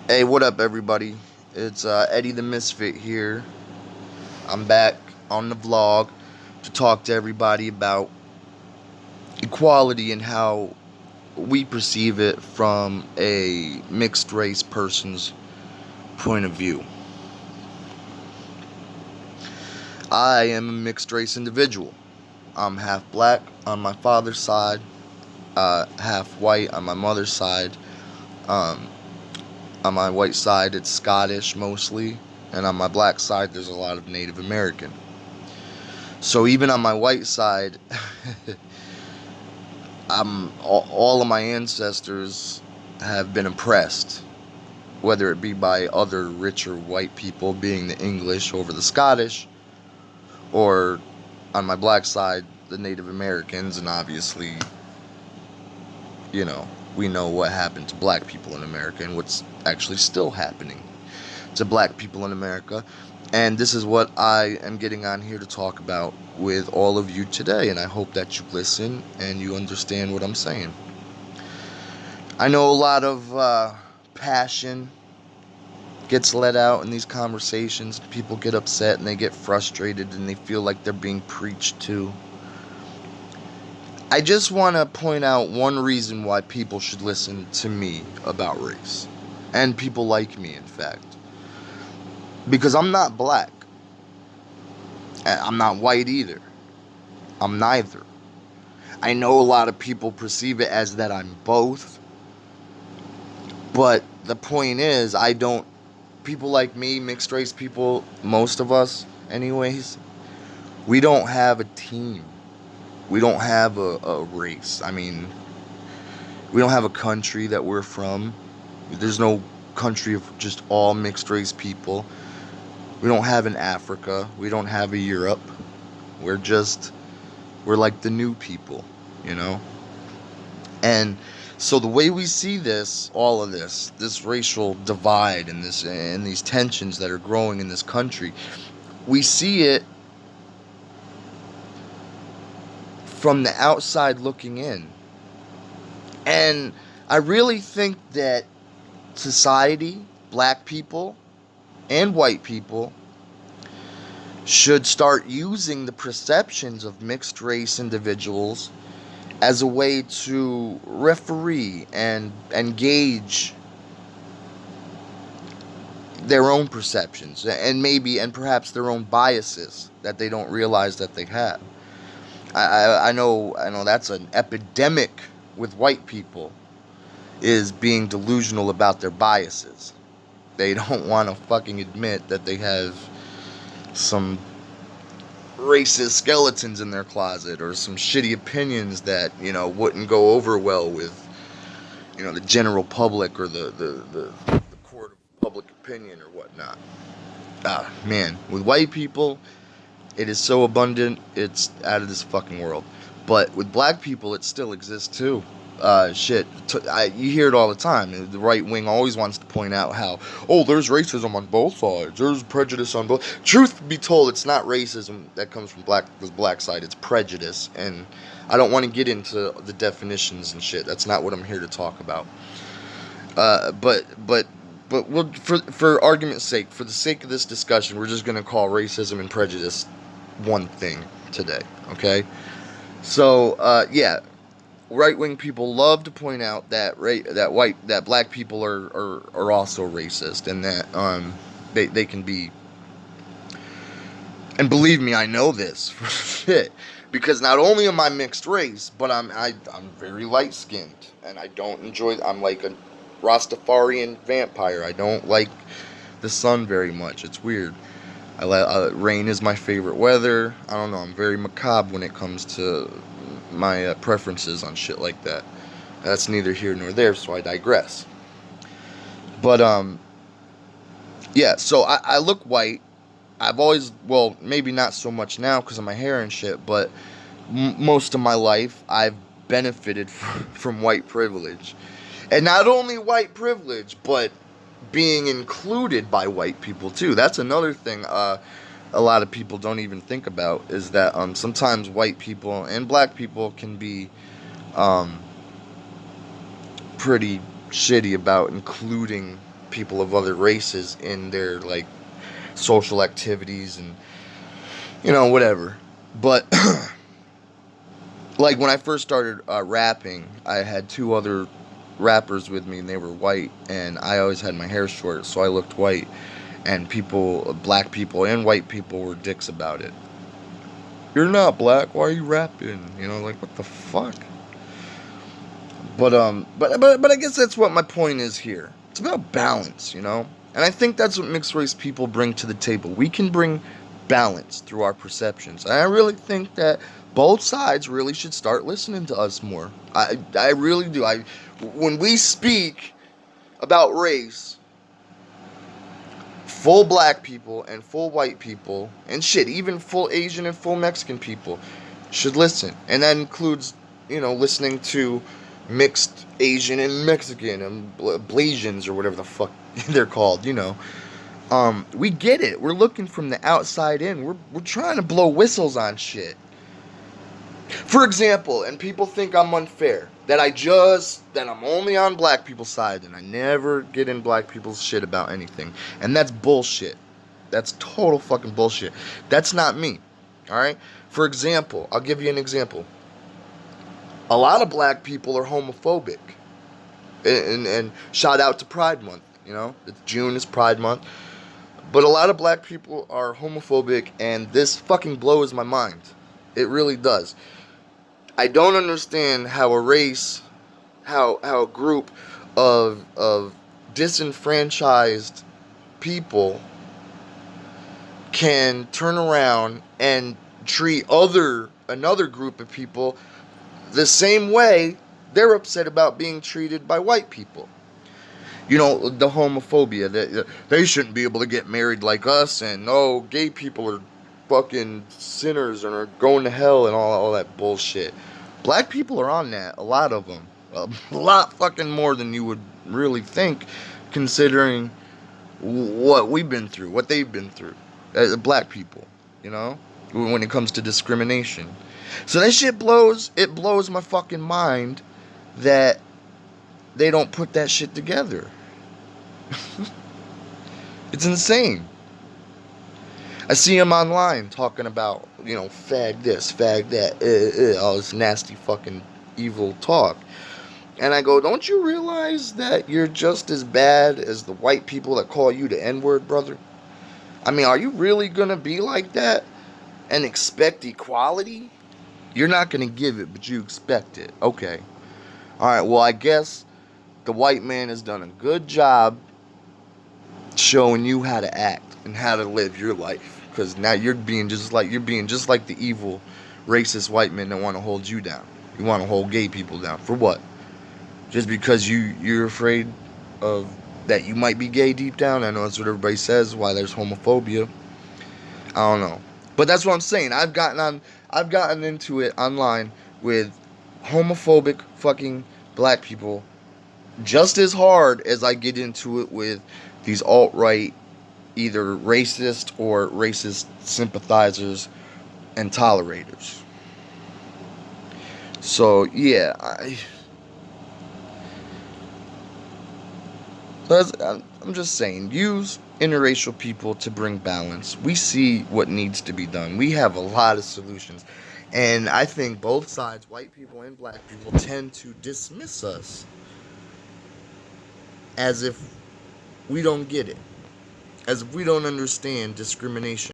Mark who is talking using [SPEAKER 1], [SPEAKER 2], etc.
[SPEAKER 1] Hey, what up, everybody? It's Eddie the Misfit here. I'm back on the vlog to talk to everybody about equality and how we perceive it from a mixed race person's point of view. I am a mixed race individual. I'm half black on my father's side, half white on my mother's side. Um, on my white side, it's Scottish mostly, and on my black side, there's a lot of Native American. So even on my white side, all of my ancestors have been oppressed, whether it be by other richer white people, being the English over the Scottish, or on my black side, the Native Americans, and obviously, you know, we know what happened to black people in America and what's actually still happening to black people in America. And this is what I am getting on here to talk about with all of you today. And I hope that you listen and you understand what I'm saying. I know a lot of passion gets let out in these conversations. People get upset and they get frustrated and they feel like they're being preached to. I just want to point out one reason why people should listen to me about race. And people like me, in fact. Because I'm not black. I'm not white either. I'm neither. I know a lot of people perceive it as that I'm both. But the point is, people like me, mixed race people, most of us, anyways, we don't have a team. We don't have a race. I mean, we don't have a country that we're from. There's no country of just all mixed race people. We don't have an Africa. We don't have a Europe. We're like the new people, you know? And so the way we see this, all of this racial divide and these tensions that are growing in this country, we see it from the outside looking in. And I really think that society, black people and white people, should start using the perceptions of mixed race individuals as a way to referee and gauge their own perceptions and perhaps their own biases that they don't realize that they have. I know that's an epidemic with white people, is being delusional about their biases. They don't want to fucking admit that they have some racist skeletons in their closet or some shitty opinions that, wouldn't go over well with, the general public or the court of public opinion or whatnot. Man, with white people, it is so abundant, it's out of this fucking world. But with black people, it still exists too. You hear it all the time. The right wing always wants to point out how, there's racism on both sides. There's prejudice on both. Truth be told, it's not racism that comes from the black side. It's prejudice, and I don't want to get into the definitions and shit. That's not what I'm here to talk about. But we'll, for argument's sake, for the sake of this discussion, we're just gonna call racism and prejudice one thing today. Okay? So, yeah. Right wing people love to point out that black people are also racist, and that they can be, and believe me, I know this for shit, because not only am I mixed race, but I'm very light skinned, and I don't enjoy. I'm like a Rastafarian vampire. I don't like the sun very much. It's weird. Rain is my favorite weather. I don't know. I'm very macabre when it comes to my preferences on shit like that. That's neither here nor there, so I digress. But yeah. So I look white. I've always, well, maybe not so much now because of my hair and shit, but most of my life I've benefited from white privilege, and not only white privilege, but being included by white people too. That's another thing a lot of people don't even think about, is that sometimes white people and black people can be pretty shitty about including people of other races in their like social activities and whatever. But like when I first started rapping, I had two other rappers with me, and they were white, and I always had my hair short, so I looked white, and black people and white people were dicks about it. You're not black. Why are you rapping? Like what the fuck? But I guess that's what my point is here. It's about balance. And I think that's what mixed race people bring to the table. We can bring balance through our perceptions. And I really think that both sides really should start listening to us more. I really do. When we speak about race, full black people and full white people, and shit, even full Asian and full Mexican people should listen. And that includes, listening to mixed Asian and Mexican and Blasians or whatever the fuck they're called, we get it. We're looking from the outside in. We're trying to blow whistles on shit. For example, and people think I'm unfair, that I'm only on black people's side and I never get in black people's shit about anything. And that's bullshit. That's total fucking bullshit. That's not me. Alright? For example, I'll give you an example. A lot of black people are homophobic. And shout out to Pride Month. June is Pride Month. But a lot of black people are homophobic, and this fucking blows my mind. It really does. I don't understand how a group of disenfranchised people can turn around and treat another group of people the same way they're upset about being treated by white people. The homophobia, they shouldn't be able to get married like us, and gay people are fucking sinners and are going to hell and all that bullshit. Black people are on that, a lot of them. A lot fucking more than you would really think, considering what we've been through, what they've been through. Black people, when it comes to discrimination. So that shit blows my fucking mind that they don't put that shit together. It's insane. I see them online talking about, fag this, fag that, all this nasty fucking evil talk. And I go, don't you realize that you're just as bad as the white people that call you the N-word, brother? I mean, are you really gonna be like that and expect equality? You're not gonna give it, but you expect it. Okay. Alright, well, I guess the white man has done a good job showing you how to act and how to live your life. Because now you're being just like the evil, racist white men that want to hold you down. You want to hold gay people down. For what? Just because you're afraid of that you might be gay deep down? I know that's what everybody says, why there's homophobia. I don't know. But that's what I'm saying. I've gotten into it online with homophobic fucking black people just as hard as I get into it with these alt-right, either racist or racist sympathizers and tolerators. So, yeah, I'm just saying, use interracial people to bring balance. We see what needs to be done. We have a lot of solutions. And I think both sides, white people and black people, tend to dismiss us as if we don't get it, as if we don't understand discrimination.